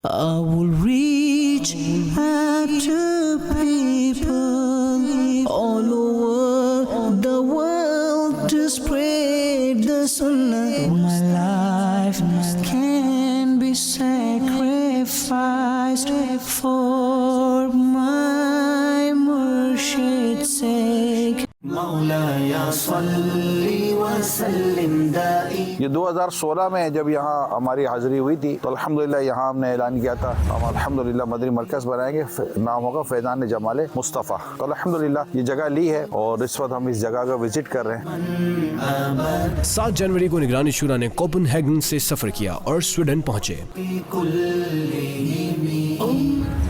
I will reach out to people all over the world to spread the sunnah. My life can be sacrificed for my Murshid's sake. مولایا صلی وسلم دائی. یہ 2016 میں جب یہاں ہماری حاضری ہوئی تھی تو الحمدللہ یہاں ہم نے اعلان کیا تھا ہم الحمدللہ مدنی مرکز بنائیں گے، نام ہوگا فیضان جمال مصطفیٰ. تو الحمدللہ یہ جگہ لی ہے اور اس وقت ہم اس جگہ کا وزٹ کر رہے ہیں. 7 جنوری کو نگرانی شورا نے کوپن ہیگن سے سفر کیا اور سویڈن پہنچے.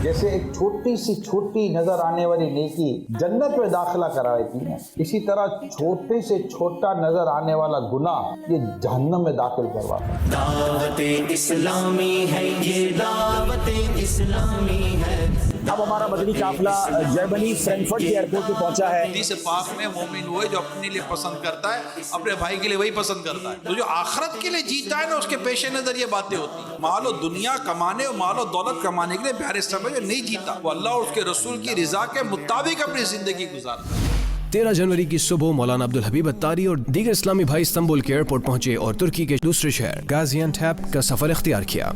جیسے ایک چھوٹی نظر آنے والی نیکی جنت میں داخلہ کرواتی ہے، اسی طرح چھوٹے سے چھوٹا نظر آنے والا گناہ یہ جہنم میں داخل کرواتا ہے. دعوت اسلامی ہے، یہ دعوت اسلامی ہے. اب ہمارا مدنی قافلہ جرمنی فرینکفرٹ کے ایئرپورٹ پہ پہنچا ہے. حدیث پاک میں مومن ہوئے جو اپنے لیے پسند کرتا ہے اپنے بھائی کے لیے وہی پسند کرتا ہے. تو جو آخرت کے لیے جیتا ہے نا اس کے پیش نظر یہ باتیں ہوتی ہیں. مال و دنیا کمانے اور مال و دولت کمانے کے لیے پیارے سمجھ نہیں جیتا، وہ اللہ اور اس کے رسول کی رضا کے مطابق اپنی زندگی گزارتا ہے. 13 جنوری کی صبح مولانا عبدالحبیب اتاری اور دیگر اسلامی بھائی استنبول کے ایئرپورٹ پہنچے اور ترکی کے دوسرے شہر غازی انٹیپ کا سفر اختیار کیا.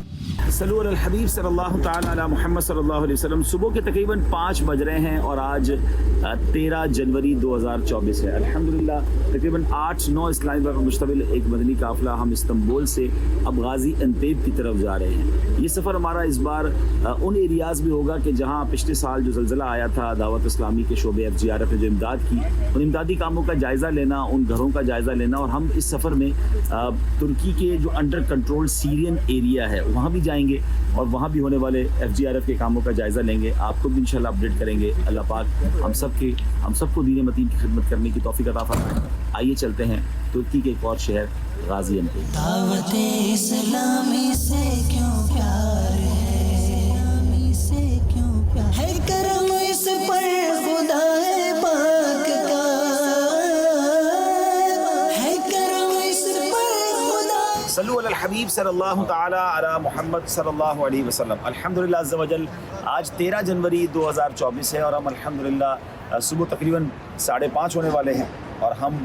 صلو علی الحبیب صلی اللہ تعالی علی محمد صلی اللہ علیہ وسلم. صبح کے تقریباً 5 بج رہے ہیں اور آج 13 جنوری 2024 ہے. الحمدللہ تقریباً 8-9 اسلامی بھائی پر مشتمل ایک مدنی قافلہ ہم استنبول سے اب غازی انٹیپ کی طرف جا رہے ہیں. یہ سفر ہمارا اس بار ان ایریاز میں ہوگا کہ جہاں پچھلے سال جو زلزلہ آیا تھا دعوت اسلامی کے شعبے FGRF نے جو امداد کی ان امدادی کاموں کا جائزہ لینا، ان گھروں کا جائزہ لینا. اور ہم اس سفر میں ترکی کے جو انڈر کنٹرول سیرین ایریا ہے وہاں بھی جائیں گے اور وہاں بھی ہونے والے FGRF کے کاموں کا جائزہ لیں گے. آپ کو بھی انشاءاللہ اپڈیٹ کریں گے. اللہ پاک ہم سب کو دین متین کی خدمت کرنے کی توفیق عطا فرمائے. آئیے چلتے ہیں ترکی کے ایک اور شہر غازی انٹیپ. دعوت اسلامی سے کیوں پیار ہے، اسلامی سے کیوں پیار ہے، کرم اس پر خدا پاک کا ہے، کرم اس پر خدا. صلو علی الحبیب صلی اللہ تعالی علی محمد صلی اللہ علیہ وسلم. الحمدللہ عز و جل آج 13 جنوری 2024 ہے اور ہم الحمدللہ صبح تقریباً 5:30 ہونے والے ہیں اور ہم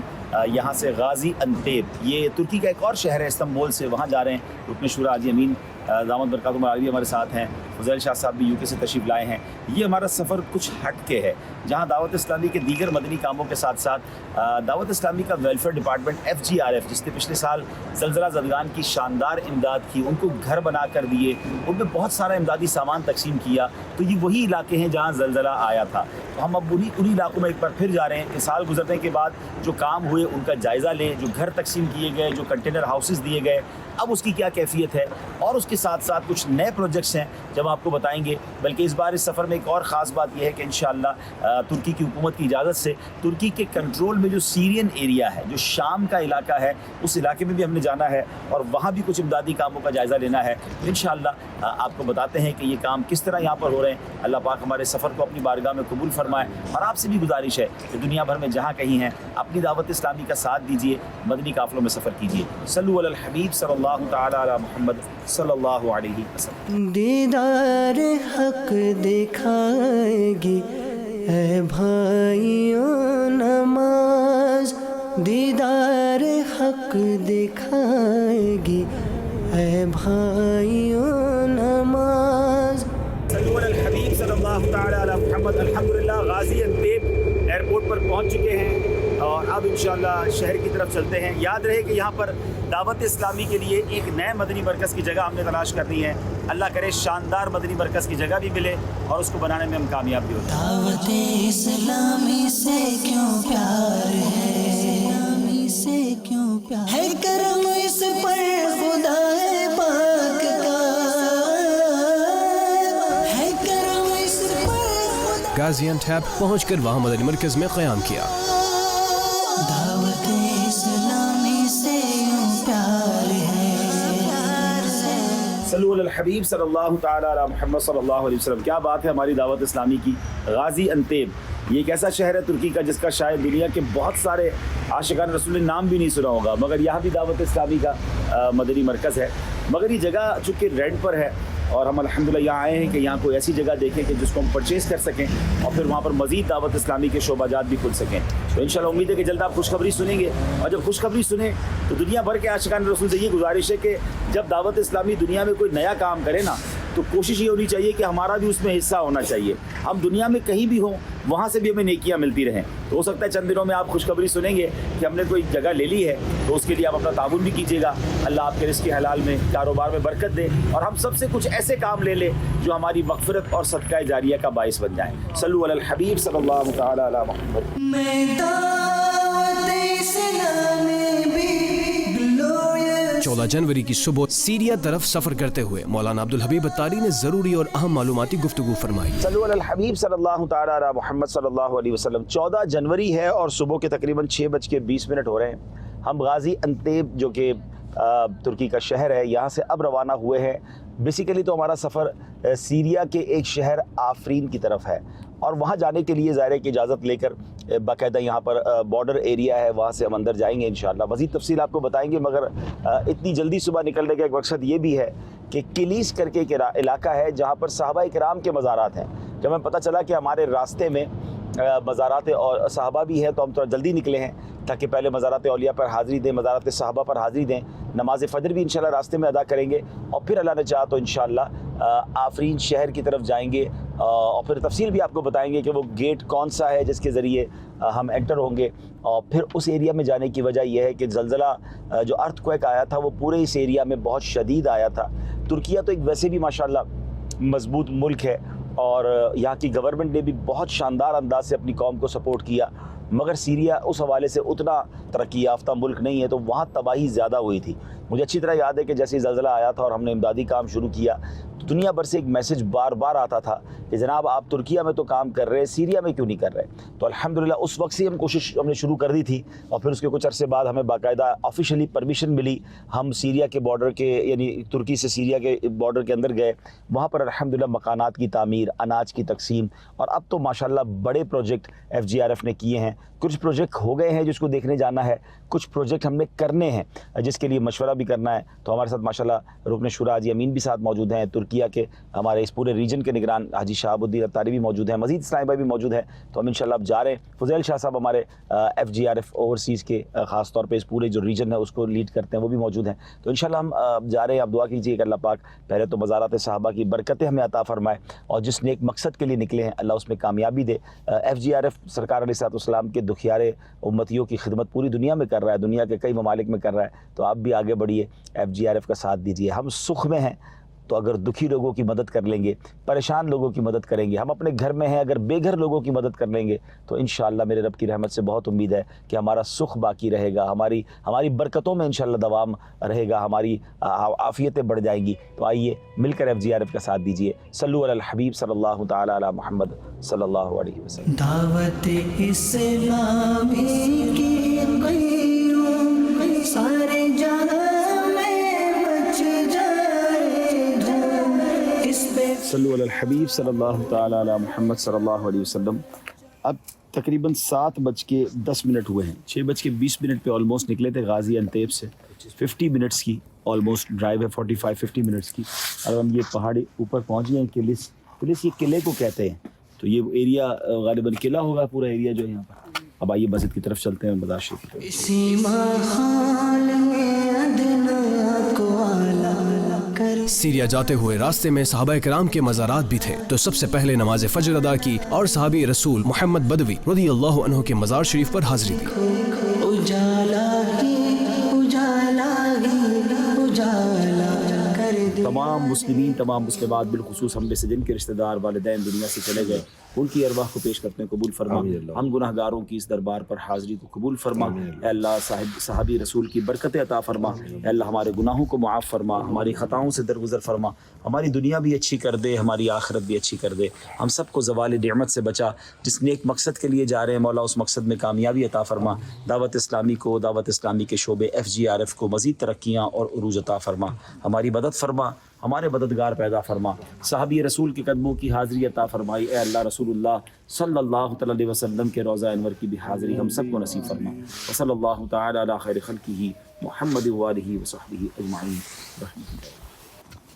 یہاں سے غازی انٹیپ، یہ ترکی کا ایک اور شہر ہے استنبول سے، وہاں جا رہے ہیں. رکن شورا حاجی امین دامت برکاتہم العالیہ ہمارے ساتھ ہیں. فضیل شاہ صاحب بھی UK سے تشریف لائے ہیں. یہ ہمارا سفر کچھ ہٹ کے ہے جہاں دعوت اسلامی کے دیگر مدنی کاموں کے ساتھ ساتھ دعوت اسلامی کا ویلفیئر ڈپارٹمنٹ FGRF جس نے پچھلے سال زلزلہ زدگان کی شاندار امداد کی، ان کو گھر بنا کر دیے، ان میں بہت سارا امدادی سامان تقسیم کیا. تو یہ وہی علاقے ہیں جہاں زلزلہ آیا تھا. تو ہم اب انہی علاقوں میں ایک بار پھر جا رہے ہیں کہ سال گزرنے کے بعد جو کام ہوئے ان کا جائزہ لیں، جو گھر تقسیم کیے گئے، جو کنٹینر ہاؤسز دیے گئے اب اس کی کیا کیفیت ہے، اور اس کے ساتھ ساتھ کچھ نئے پروجیکٹس ہیں جب آپ کو بتائیں گے. بلکہ اس بار اس سفر میں ایک اور خاص بات یہ ہے کہ انشاءاللہ ترکی کی حکومت کی اجازت سے ترکی کے کنٹرول میں جو سیرین ایریا ہے، جو شام کا علاقہ ہے، اس علاقے میں بھی ہم نے جانا ہے اور وہاں بھی کچھ امدادی کاموں کا جائزہ لینا ہے. انشاءاللہ آپ کو بتاتے ہیں کہ یہ کام کس طرح یہاں پر ہو رہے ہیں. اللہ پاک ہمارے سفر کو اپنی بارگاہ میں قبول فرمائے. اور آپ سے بھی گزارش ہے کہ دنیا بھر میں جہاں کہیں ہیں اپنی دعوت اسلامی کا ساتھ دیجیے، مدنی قافلوں میں سفر کیجیے. صلو علی الحبیب صلی اللہ تعالی علی محمد صلی اللہ علیہ وسلم. دیدار حق دکھائے گی اے بھائیوں نماز، دیدار حق دکھائے گی اے بھائیوں نماز. صلو علی الحبیب صلی اللہ تعالی علی محمد. الحمدللہ غازی انٹیپ ایئرپورٹ پر پہنچ چکے ہیں اور اب انشاءاللہ شہر کی طرف چلتے ہیں. یاد رہے کہ یہاں پر دعوت اسلامی کے لیے ایک نئے مدنی مرکز کی جگہ ہم نے تلاش کرنی ہے. اللہ کرے شاندار مدنی مرکز کی جگہ بھی ملے اور اس کو بنانے میں ہم کامیاب بھی ہو جائیں. دعوت اسلامی سے کیوں پیار ہے، اسلامی سے کیوں پیار ہے، کرم اس پر خدا پاک کا ہے، کرم اس پر خدا. غازی انٹیپ پہنچ کر وہاں مدنی مرکز میں قیام کیا. دعوت اسلامی سے یوں پیار ہے. صلو علی الحبیب صلی اللہ تعالی علی محمد صلی اللہ علیہ وسلم. کیا بات ہے ہماری دعوت اسلامی کی. غازی انٹیپ یہ ایک ایسا شہر ہے ترکی کا جس کا شاید دنیا کے بہت سارے عاشقان رسول نے نام بھی نہیں سنا ہوگا، مگر یہاں بھی دعوت اسلامی کا مدنی مرکز ہے. مگر یہ جگہ چونکہ رینٹ پر ہے اور ہم الحمدللہ یہاں آئے ہیں کہ یہاں کوئی ایسی جگہ دیکھیں کہ جس کو ہم پرچیز کر سکیں اور پھر وہاں پر مزید دعوت اسلامی کے شعبہ جات بھی کھل سکیں. تو انشاءاللہ امید ہے کہ جلد آپ خوشخبری سنیں گے, اور جب خوشخبری سنیں تو دنیا بھر کے عاشقان رسول سے یہ گزارش ہے کہ جب دعوت اسلامی دنیا میں کوئی نیا کام کرے نا تو کوشش یہ ہونی چاہیے کہ ہمارا بھی اس میں حصہ ہونا چاہیے. ہم دنیا میں کہیں بھی ہوں وہاں سے بھی ہمیں نیکیاں ملتی رہیں. تو ہو سکتا ہے چند دنوں میں آپ خوشخبری سنیں گے کہ ہم نے کوئی جگہ لے لی ہے, تو اس کے لیے آپ اپنا تعاون بھی کیجیے گا. اللہ آپ کے رزق حلال میں, کاروبار میں برکت دے, اور ہم سب سے کچھ ایسے کام لے لے جو ہماری مغفرت اور صدقہ جاریہ کا باعث بن جائیں. صلو علی الحبیب صلی اللہ تعالی علی محمد. میں دعوت اسلامی بھی 14 جنوری کی صبح سیریا طرف سفر کرتے ہوئے مولانا عبدالحبیب اتاری نے ضروری اور اہم معلوماتی گفتگو فرمائی. صلو علی الحبیب صلی اللہ تعالی علی محمد صلی اللہ علیہ وسلم. 14 جنوری ہے اور صبح کے تقریباً 6:20 ہو رہے ہیں. ہم غازی انتیب جو کہ ترکی کا شہر ہے یہاں سے اب روانہ ہوئے ہیں. بیسیکلی تو ہمارا سفر سیریا کے ایک شہر آفرین کی طرف ہے, اور وہاں جانے کے لیے ظاہر ہے کہ اجازت لے کر باقاعدہ یہاں پر بارڈر ایریا ہے وہاں سے ہم اندر جائیں گے انشاءاللہ. مزید تفصیل آپ کو بتائیں گے, مگر اتنی جلدی صبح نکلنے کا ایک مقصد یہ بھی ہے کہ کلیس کر کے ایک علاقہ ہے جہاں پر صحابہ کرام کے مزارات ہیں. جب ہمیں پتہ چلا کہ ہمارے راستے میں مزارات اور صحابہ بھی ہیں تو ہم تھوڑا جلدی نکلے ہیں تاکہ پہلے مزارات اولیاء پر حاضری دیں, مزارات صحابہ پر حاضری دیں, نماز فجر بھی انشاءاللہ راستے میں ادا کریں گے, اور پھر اللہ نے چاہا تو انشاءاللہ آفرین شہر کی طرف جائیں گے, اور پھر تفصیل بھی آپ کو بتائیں گے کہ وہ گیٹ کون سا ہے جس کے ذریعے ہم انٹر ہوں گے. اور پھر اس ایریا میں جانے کی وجہ یہ ہے کہ زلزلہ جو ارتھ کویک آیا تھا وہ پورے اس ایریا میں بہت شدید آیا تھا. ترکیہ تو ایک ویسے بھی ماشاءاللہ مضبوط ملک ہے, اور یہاں کی گورنمنٹ نے بھی بہت شاندار انداز سے اپنی قوم کو سپورٹ کیا, مگر سیریا اس حوالے سے اتنا ترقی یافتہ ملک نہیں ہے, تو وہاں تباہی زیادہ ہوئی تھی. مجھے اچھی طرح یاد ہے کہ جیسے زلزلہ آیا تھا اور ہم نے امدادی کام شروع کیا تو دنیا بھر سے ایک میسج بار بار آتا تھا کہ جناب آپ ترکیہ میں تو کام کر رہے, سیریا میں کیوں نہیں کر رہے. تو الحمدللہ اس وقت سے ہم نے شروع کر دی تھی, اور پھر اس کے کچھ عرصے بعد ہمیں باقاعدہ آفیشلی پرمیشن ملی. ہم سیریا کے بارڈر کے یعنی ترکی سے سیریا کے بارڈر کے اندر گئے, وہاں پر الحمدللہ مکانات کی تعمیر, اناج کی تقسیم, اور اب تو ماشاءاللہ بڑے پروجیکٹ FGRF نے کیے ہیں. کچھ پروجیکٹ ہو گئے ہیں جس کو دیکھنے جانا ہے, کچھ پروجیکٹ ہم نے کرنے ہیں جس کے لیے مشورہ بھی کرنا ہے. تو ہمارے ساتھ ماشاءاللہ رکن شورا حاجی امین بھی ساتھ موجود ہیں, ترکیہ کے ہمارے اس پورے ریجن کے نگران حاجی شہاب الدین اتاری بھی موجود ہیں, مزید اسلام بھائی بھی موجود ہیں. تو ہم انشاءاللہ اب جا رہے ہیں. فضیل شاہ صاحب ہمارے FGRF اوورسیز کے خاص طور پہ اس پورے جو ریجن ہے اس کو لیڈ کرتے ہیں, وہ بھی موجود ہیں. تو انشاءاللہ ہم جا رہے ہیں. آپ دعا کیجیے کہ اللہ پاک پہلے تو مزارات صحابہ کی برکتیں ہمیں عطا فرمائے, اور جس نیک مقصد کے لیے نکلے ہیں اللہ اس میں کامیابی دے. FGRF سرکار علیہ السلام کے دکھیارے امتیوں کی خدمت پوری دنیا میں کر رہا ہے, دنیا کے کئی ممالک میں کر رہا ہے. تو آپ بھی آگے بڑھیے, FGRF کا ساتھ دیجیے. ہم سکھ میں ہیں تو اگر دکھی لوگوں کی مدد کر لیں گے, پریشان لوگوں کی مدد کریں گے, ہم اپنے گھر میں ہیں اگر بے گھر لوگوں کی مدد کر لیں گے, تو انشاءاللہ میرے رب کی رحمت سے بہت امید ہے کہ ہمارا سکھ باقی رہے گا, ہماری برکتوں میں انشاءاللہ دوام رہے گا, ہماری عافیتیں بڑھ جائیں گی. تو آئیے مل کر FGRF کا ساتھ دیجیے. صلو علی الحبیب صلی اللہ تعالی علی محمد صلی اللہ علیہ وسلم. دعوت اسلامی کی قیوم سارے جہاں میں مچ جائے دھوم, اس پہ صلو علی الحبیب صلی اللہ تعالی علی محمد صلی اللہ علیہ وسلم. اب تقریباً 7:10 ہوئے ہیں. 6:20 پہ آلموسٹ نکلے تھے غازی انتیب سے. 50 منٹس کی آلموسٹ ڈرائیو ہے, 45-50 منٹس کی. اور ہم یہ پہاڑی اوپر پہنچ گئے ہیں. کلس یہ قلعے کو کہتے ہیں, تو یہ ایریا غالباً قلعہ ہوگا پورا ایریا جو ہے یہاں پر. اب آئیے مسجد کی طرف چلتے ہیں, مزار شریف کی طرف. اسی محال میں ادنا کو اعلیٰ کر. سیریا جاتے ہوئے راستے میں صحابہ کرام کے مزارات بھی تھے, تو سب سے پہلے نماز فجر ادا کی اور صحابی رسول محمد بدوی رضی اللہ عنہ کے مزار شریف پر حاضری دی. اجالا کر دے. تمام مسلمین, تمام مسلمات, بالخصوص ہم میں سے جن کے رشتہ دار والدین دنیا سے چلے گئے, ان کی ارواح کو پیش کرتے ہیں, قبول فرما. ہم گناہ گاروں کی اس دربار پر حاضری کو قبول فرما. اے اللہ صحابی رسول کی برکتیں عطا فرما. اے اللہ ہمارے گناہوں کو معاف فرما, ہماری خطاؤں سے درگزر فرما, ہماری دنیا بھی اچھی کر دے, ہماری آخرت بھی اچھی کر دے. ہم سب کو زوال نعمت سے بچا. جس نیک مقصد کے لیے جا رہے ہیں مولا اس مقصد میں کامیابی عطا فرما. دعوت اسلامی کو, دعوت اسلامی کے شعبے FGRF کو مزید ترقیاں اور عروج عطا فرما. ہماری مدد فرما, ہمارے مددگار پیدا فرما. صحابی رسول کے قدموں کی حاضری عطا فرمائی. اے اللہ رسول اللہ صلی اللہ تعالی علیہ وسلم کے روضہ انور کی بھی حاضری ہم سب کو نصیب فرما. وصلی اللہ تعالی علی خیر خلقہ محمد وآلہ وصحبہ اجمعین.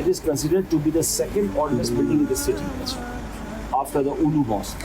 It is considered to be the second oldest building in the city after the Ulu Mosque.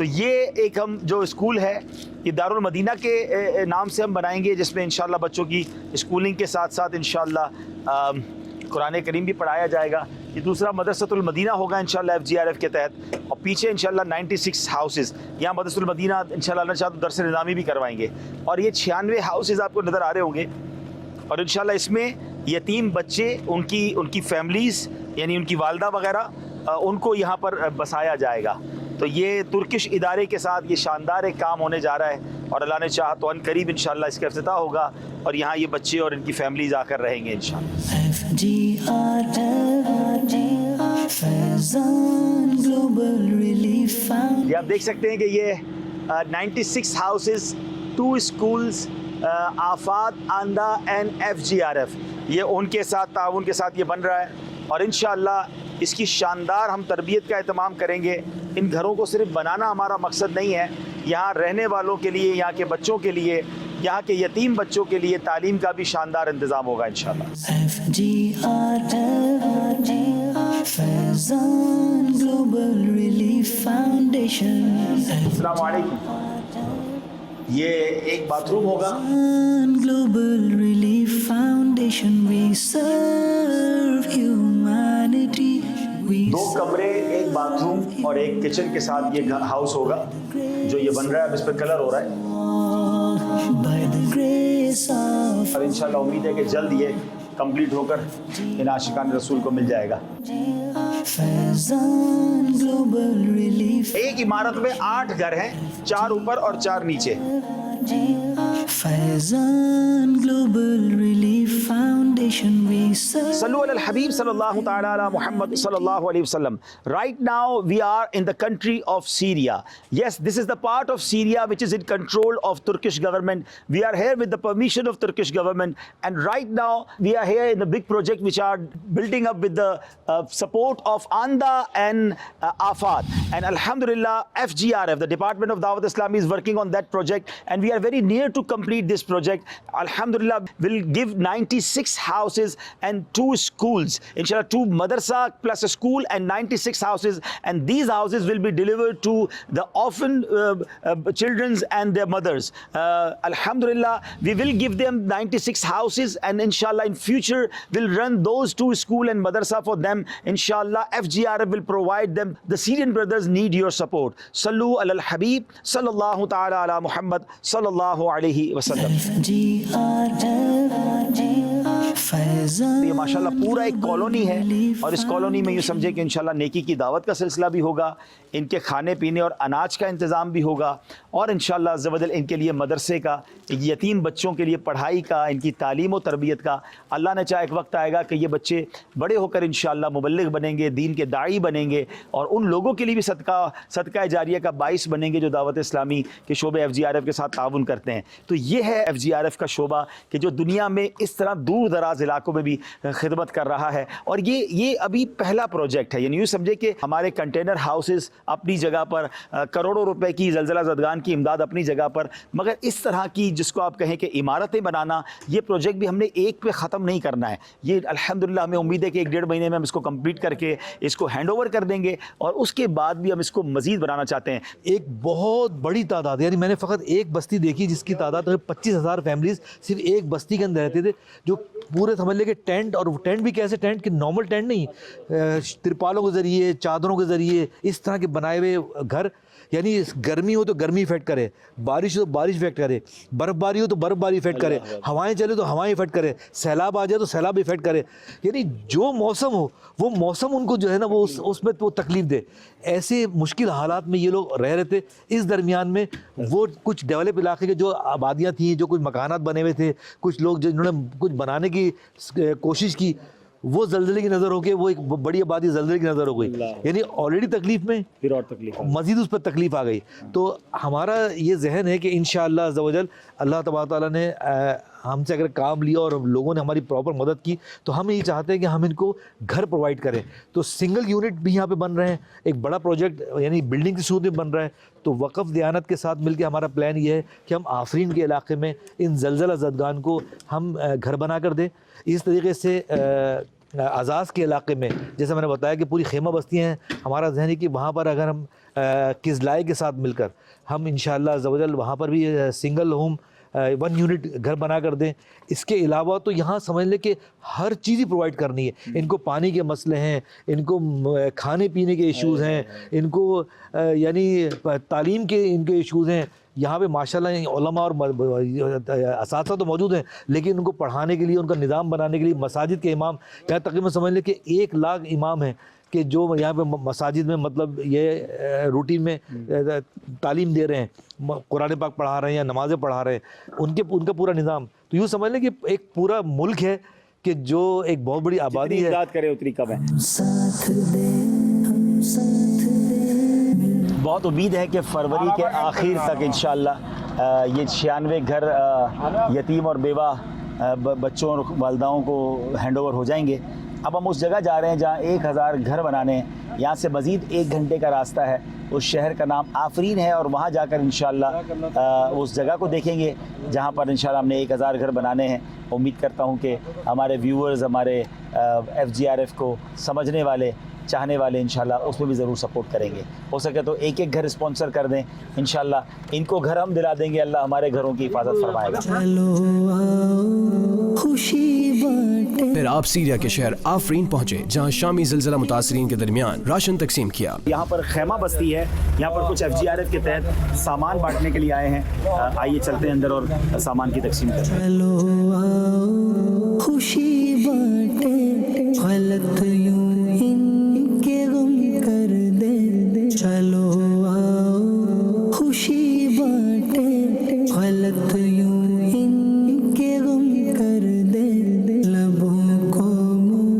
تو یہ ایک ہم جو اسکول ہے یہ دارالمدینہ کے نام سے ہم بنائیں گے، جس میں انشاءاللہ بچوں کی اسکولنگ کے ساتھ ساتھ انشاءاللہ قرآن کریم بھی پڑھایا جائے گا۔ یہ دوسرا مدرسۃ المدینہ ہوگا انشاءاللہ FGRF کے تحت، اور پیچھے انشاءاللہ 96 ہاؤسز، یہاں مدرسۃ المدینہ انشاءاللہ اللہ چاہے تو درس نظامی بھی کروائیں گے، اور یہ 96 ہاؤسز آپ کو نظر آ رہے ہوں گے، اور انشاءاللہ اس میں یتیم بچے، ان کی فیملیز یعنی ان کی والدہ وغیرہ، ان کو یہاں پر بسایا جائے گا۔ تو یہ ترکش ادارے کے ساتھ یہ شاندار ایک کام ہونے جا رہا ہے، اور اللہ نے چاہا تو ان قریب انشاءاللہ اس کا افتتاح ہوگا، اور یہاں یہ بچے اور ان کی فیملیز آ کر رہیں گے انشاءاللہ۔ فیضان گلوبل ریلیف فاؤنڈیشن۔ یہ آپ دیکھ سکتے ہیں کہ یہ 96 ہاؤسز، 2 اسکولز، آفات، آندھا اینڈ FGRF، یہ ان کے ساتھ تعاون کے ساتھ یہ بن رہا ہے، اور انشاءاللہ اس کی شاندار ہم تربیت کا اہتمام کریں گے۔ ان گھروں کو صرف بنانا ہمارا مقصد نہیں ہے، یہاں رہنے والوں کے لیے، یہاں کے بچوں کے لیے، یہاں کے یتیم بچوں کے لیے تعلیم کا بھی شاندار انتظام ہوگا انشاءاللہ۔ فیضان گلوبل ریلیف فاؤنڈیشن۔ السلام علیکم۔ یہ ایک باتھ روم ہوگا، گلوبل ریلیف فاؤنڈیشن، وی سرو ہیومینٹی۔ 2 کمرے، ایک باتھ روم اور ایک کچن کے ساتھ یہ ہاؤس ہوگا جو یہ بن رہا ہے، اب اس پہ کلر ہو رہا ہے، By the grace of اور انشاءاللہ امید ہے کہ جلد یہ کمپلیٹ ہو کر ان عاشقان رسول کو مل جائے گا۔ فیضان گلوبل ریلیف۔ ایک عمارت میں 8 گھر ہیں، 4 اوپر اور 4 نیچے۔ فیضان گلوبل ریلیف فاؤنڈیشن، وی سرو۔ صلو علی الحبیب صلی اللہ تعالی علی محمد صلی اللہ علیہ وسلم۔ Right now we are in the country of Syria. Yes, this is the part of Syria which is in control of Turkish government. We are here with the permission of Turkish government, and right now we are here in the big project which are building up with the support of ANDA and AFAT. And Alhamdulillah, FGRF, the Department of Dawat Islami, is working on that project, and we are very near to complete this project. Alhamdulillah, will give 96 houses and 2 schools, inshallah 2 madrasa plus a school and 96 houses, and these houses will be delivered to the orphan children's and their mothers. Alhamdulillah, we will give them 96 houses, and inshallah in future will run those 2 school and madrasa for them. Inshallah FGRF will provide them. The Syrian brothers need your support. Sallu ala al-Habib sallallahu ta'ala ala Muhammad sallallahu alayhi wa sallam. یہ ماشاءاللہ پورا ایک colony ہے، اور اس colony میں یوں سمجھے کہ انشاءاللہ نیکی کی دعوت کا سلسلہ بھی ہوگا، ان کے کھانے پینے اور اناج کا انتظام بھی ہوگا، اور انشاءاللہ عز و جل ان کے لیے مدرسے کا، یتیم بچوں کے لیے پڑھائی کا، ان کی تعلیم و تربیت کا۔ اللہ نے چاہا ایک وقت آئے گا کہ یہ بچے بڑے ہو کر انشاءاللہ مبلغ بنیں گے، دین کے داعی بنیں گے، اور ان لوگوں کے لیے بھی صدقہ جاریہ کا باعث بنیں گے جو دعوت اسلامی کے شعبے FGRF کے ساتھ تعاون کرتے ہیں۔ تو یہ ہے FGRF کا شعبہ کہ جو دنیا میں اس طرح دور دراز علاقوں میں بھی خدمت کر رہا ہے، اور یہ ابھی پہلا پروجیکٹ ہے۔ یعنی یوں سمجھے کہ ہمارے کنٹینر ہاؤسز اپنی جگہ پر، کروڑوں روپے کی زلزلہ زدگان کی امداد اپنی جگہ پر، مگر اس طرح کی جس کو آپ کہیں کہ عمارتیں بنانا، یہ پروجیکٹ بھی ہم نے ایک پہ ختم نہیں کرنا ہے۔ یہ الحمدللہ ہمیں امید ہے کہ 1-1.5 مہینے میں ہم اس کو کمپلیٹ کر کے اس کو ہینڈ اوور کر دیں گے، اور اس کے بعد بھی ہم اس کو مزید بنانا چاہتے ہیں۔ ایک بہت بڑی تعداد، یعنی میں نے فقط ایک بستی دیکھی جس کی تعداد 25,000 فیملیز صرف ایک بستی کے اندر رہتے تھے، جو پورے سمجھ لے کہ ٹینٹ، اور ٹینٹ بھی کیسے ٹینٹ کہ نارمل ٹینٹ نہیں، ترپالوں کے ذریعے، چادروں کے ذریعے، اس طرح کے بنائے ہوئے گھر۔ یعنی گرمی ہو تو گرمی افیکٹ کرے، بارش ہو تو بارش افیکٹ کرے، برف باری ہو تو برف باری افیکٹ کرے، ہوائیں چلے تو ہوائیں افیکٹ کرے، سیلاب آ جائے تو سیلاب افیکٹ کرے، یعنی جو موسم ہو وہ موسم ان کو جو ہے نا وہ اس میں وہ تکلیف دے۔ ایسے مشکل حالات میں یہ لوگ رہ رہے تھے۔ اس درمیان میں وہ کچھ ڈیولپ علاقے کے جو آبادیاں تھیں، جو کچھ مکانات بنے ہوئے تھے، کچھ لوگ جنہوں نے کچھ بنانے کی کوشش کی، وہ زلزلے کی نظر ہو کے، وہ ایک بڑی آبادی زلزلے کی نظر ہو گئی، یعنی آلریڈی تکلیف میں پھر اور تکلیف، مزید اس پر تکلیف آ گئی۔ تو ہمارا یہ ذہن ہے کہ انشاءاللہ عز و جل اللہ تبارک تعالیٰ نے ہم سے اگر کام لیا اور لوگوں نے ہماری پراپر مدد کی، تو ہم یہ چاہتے ہیں کہ ہم ان کو گھر پرووائڈ کریں۔ تو سنگل یونٹ بھی یہاں پہ بن رہے ہیں، ایک بڑا پروجیکٹ یعنی بلڈنگ کی صورت میں بن رہا ہے۔ تو وقف دیانت کے ساتھ مل کے ہمارا پلان یہ ہے کہ ہم آفرین کے علاقے میں ان زلزلہ زدگان کو ہم گھر بنا کر دیں۔ اس طریقے سے اعزاز کے علاقے میں جیسے میں نے بتایا کہ پوری خیمہ بستیاں ہیں، ہمارا ذہن ہے کہ وہاں پر اگر ہم کزلائے کے ساتھ مل کر ہم انشاءاللہ عز و جل وہاں پر بھی سنگل ہوم 1 یونٹ گھر بنا کر دیں. اس کے علاوہ تو یہاں سمجھ لیں کہ ہر چیز ہی پرووائڈ کرنی ہے. ان کو پانی کے مسئلے ہیں، ان کو کھانے پینے کے ایشوز ہیں، ان کو یعنی تعلیم کے ان کے ایشوز ہیں. یہاں پہ ماشاءاللہ علماء اور اساتذہ تو موجود ہیں، لیکن ان کو پڑھانے کے لیے، ان کا نظام بنانے کے لیے مساجد کے امام یہاں تقریباً سمجھ لیں کہ 1 لاکھ امام ہیں کہ جو یہاں پہ مساجد میں مطلب یہ روٹین میں تعلیم دے رہے ہیں، قرآن پاک پڑھا رہے ہیں یا نمازیں پڑھا رہے ہیں. ان کا پورا نظام تو یوں سمجھ لیں کہ ایک پورا ملک ہے کہ جو ایک بہت بڑی آبادی ہے. امداد کرے اتنی کم ہے. بہت امید ہے کہ فروری کے آخر تک انشاءاللہ یہ 96 گھر یتیم اور بیوہ بچوں اور والداؤں کو ہینڈ اوور ہو جائیں گے. اب ہم اس جگہ جا رہے ہیں جہاں 1000 گھر بنانے ہیں. یہاں سے مزید 1 گھنٹے کا راستہ ہے. اس شہر کا نام آفرین ہے اور وہاں جا کر انشاءاللہ اس جگہ کو دیکھیں گے جہاں پر انشاءاللہ ہم نے 1000 گھر بنانے ہیں. امید کرتا ہوں کہ ہمارے ویورز، ہمارے FGRF کو سمجھنے والے، چاہنے والے انشاءاللہ اس میں بھی ضرور سپورٹ کریں گے. ہو سکے تو 1 گھر اسپانسر کر دیں. انشاءاللہ ان کو گھر ہم دلا دیں گے. اللہ ہمارے گھروں کی حفاظت فرمائے گا. پھر آپ سیریا کے شہر آفرین پہنچے جہاں شامی زلزلہ متاثرین کے درمیان راشن تقسیم کیا. یہاں پر خیمہ بستی ہے. یہاں پر کچھ FGRF کے تحت سامان بانٹنے کے لیے آئے ہیں. آئیے چلتے ہیں اندر اور سامان کی تقسیم کرتے ہیں. خوشی بانٹے غلط یوں ان کے غم کر دے. چلو آؤ خوشی بانٹے غلط یوں ان کے غم کر دے. لبوں کو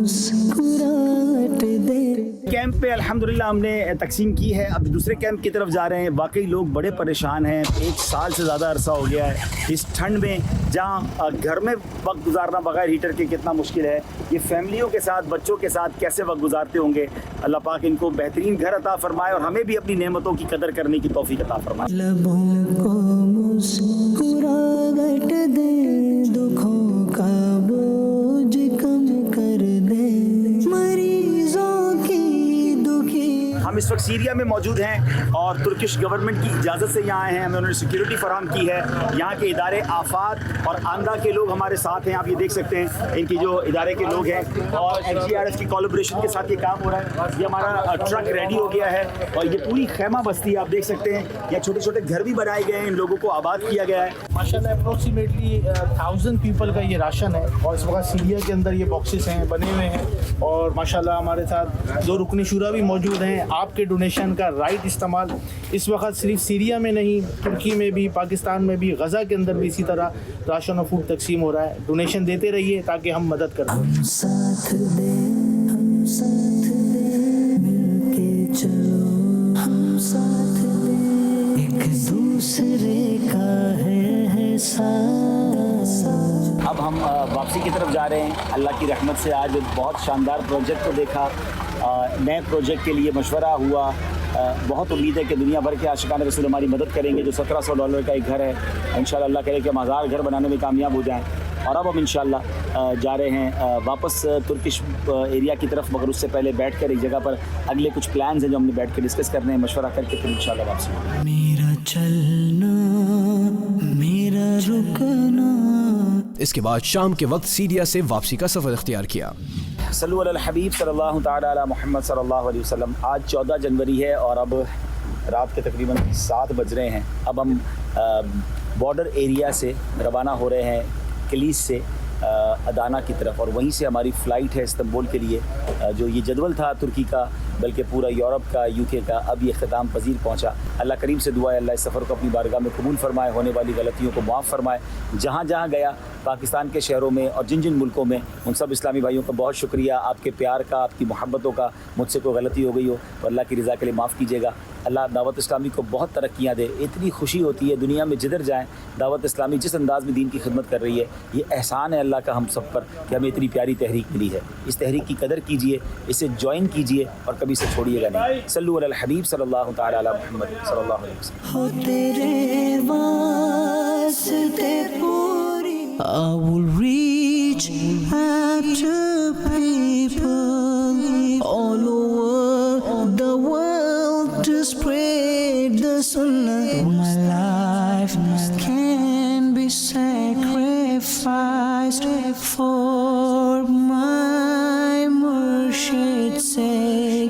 مسکراہٹ دے. کیمپ پہ الحمدللہ ہم نے تقسیم کی ہے. اب دوسرے کیمپ کی طرف جا رہے ہیں. واقعی لوگ بڑے پریشان ہیں. 1 سال سے زیادہ عرصہ ہو گیا ہے اس ٹھنڈ میں، جہاں گھر میں وقت گزارنا بغیر ہیٹر کے کتنا مشکل ہے. یہ فیملیوں کے ساتھ، بچوں کے ساتھ کیسے وقت گزارتے ہوں گے. اللہ پاک ان کو بہترین گھر عطا فرمائے اور ہمیں بھی اپنی نعمتوں کی قدر کرنے کی توفیق عطا فرمائے. لبوں کو مسکراہٹ دے، دکھوں کا بوجھ کم کر دے. مریضوں کی دکھی. ہم اس وقت سیریا میں موجود ہیں اور ترکش گورنمنٹ کی اجازت سے یہاں آئے ہیں. ہمیں انہوں نے سیکیورٹی فراہم کی ہے. یہاں کے ادارے آفات اور آندھا کے لوگ ہمارے ساتھ ہیں. آپ یہ دیکھ سکتے ہیں ان کی جو ادارے کے لوگ ہیں اور FGRF کی کولیبریشن کے ساتھ یہ کام ہو رہا ہے. یہ ہمارا ٹرک ریڈی ہو گیا ہے اور یہ پوری خیمہ بستی آپ دیکھ سکتے ہیں. یہاں چھوٹے چھوٹے گھر بھی بنائے گئے ہیں. ان لوگوں کو آباد کیا گیا ہے. ماشاءاللہ اپروکسیمیٹلی 1000 پیپل کا یہ راشن ہے اور اس وقت سیریا کے اندر یہ باکسز ہیں بنے ہوئے ہیں. اور ماشاءاللہ ہمارے ساتھ 2 رکن شورا بھی موجود ہیں. آپ کے ڈونیشن کا رائٹ استعمال اس وقت صرف سیریا میں نہیں، ترکی میں بھی، پاکستان میں بھی، غزہ کے اندر بھی اسی طرح راشن اور فوڈ تقسیم ہو رہا ہے. ڈونیشن دیتے رہیے تاکہ ہم مدد کر سکیں. ساتھ دے، ہم ساتھ دے، مل کے چلو ہم ساتھ دے. ایک دوسرے کا ہے ساتھ. اب ہم واپسی کی طرف جا رہے ہیں. اللہ کی رحمت سے آج بہت شاندار پروجیکٹ کو دیکھا. نئے پروجیکٹ کے لیے مشورہ ہوا. بہت امید ہے کہ دنیا بھر کے عاشقان رسول ہماری مدد کریں گے. جو $1700 کا ایک گھر ہے، انشاءاللہ اللہ کرے کہ ہم 1000 گھر بنانے میں کامیاب ہو جائیں. اور اب ہم انشاءاللہ جا رہے ہیں واپس ترکش ایریا کی طرف، مگر اس سے پہلے بیٹھ کر ایک جگہ پر اگلے کچھ پلانز ہیں جو ہم نے بیٹھ کے ڈسکس کرنے ہیں، مشورہ کر کے پھر انشاءاللہ واپسی ہوں گے. میرا چلنا، میرا رکنا. اس کے بعد شام کے وقت سیریا سے واپسی کا سفر اختیار کیا. صلو علی الحبیب صلی اللہ تعالی علی محمد صلی اللہ علیہ وسلم. آج 14 جنوری ہے اور اب رات کے تقریباً 7 بج رہے ہیں. اب ہم بارڈر ایریا سے روانہ ہو رہے ہیں کلیس سے ادانا کی طرف، اور وہیں سے ہماری فلائٹ ہے استنبول کے لیے. جو یہ جدول تھا ترکی کا، بلکہ پورا یورپ کا، UK کا، اب یہ اختتام پذیر پہنچا. اللہ کریم سے دعا ہے اللہ اس سفر کو اپنی بارگاہ میں قبول فرمائے، ہونے والی غلطیوں کو معاف فرمائے. جہاں جہاں گیا پاکستان کے شہروں میں اور جن جن ملکوں میں، ان سب اسلامی بھائیوں کا بہت شکریہ. آپ کے پیار کا، آپ کی محبتوں کا. مجھ سے کوئی غلطی ہو گئی ہو تو اللہ کی رضا کے لیے معاف کیجیے گا. اللہ دعوت اسلامی کو بہت ترقیاں دے. اتنی خوشی ہوتی ہے دنیا میں جدھر جائیں دعوت اسلامی جس انداز میں دین کی خدمت کر رہی ہے. یہ احسان ہے اللہ کا ہم سب پر کہ ہمیں اتنی پیاری تحریک ملی ہے. اس تحریک کی قدر کیجیے، اسے جوائن کیجیے اور کبھی اسے چھوڑیے گا نہیں. صلو علی الحبیب صلی اللہ تعالی علی محمد صلی اللہ علیہ وسلم. ہو تیرے واسطے پوری I will reach out to pray Khurshid سے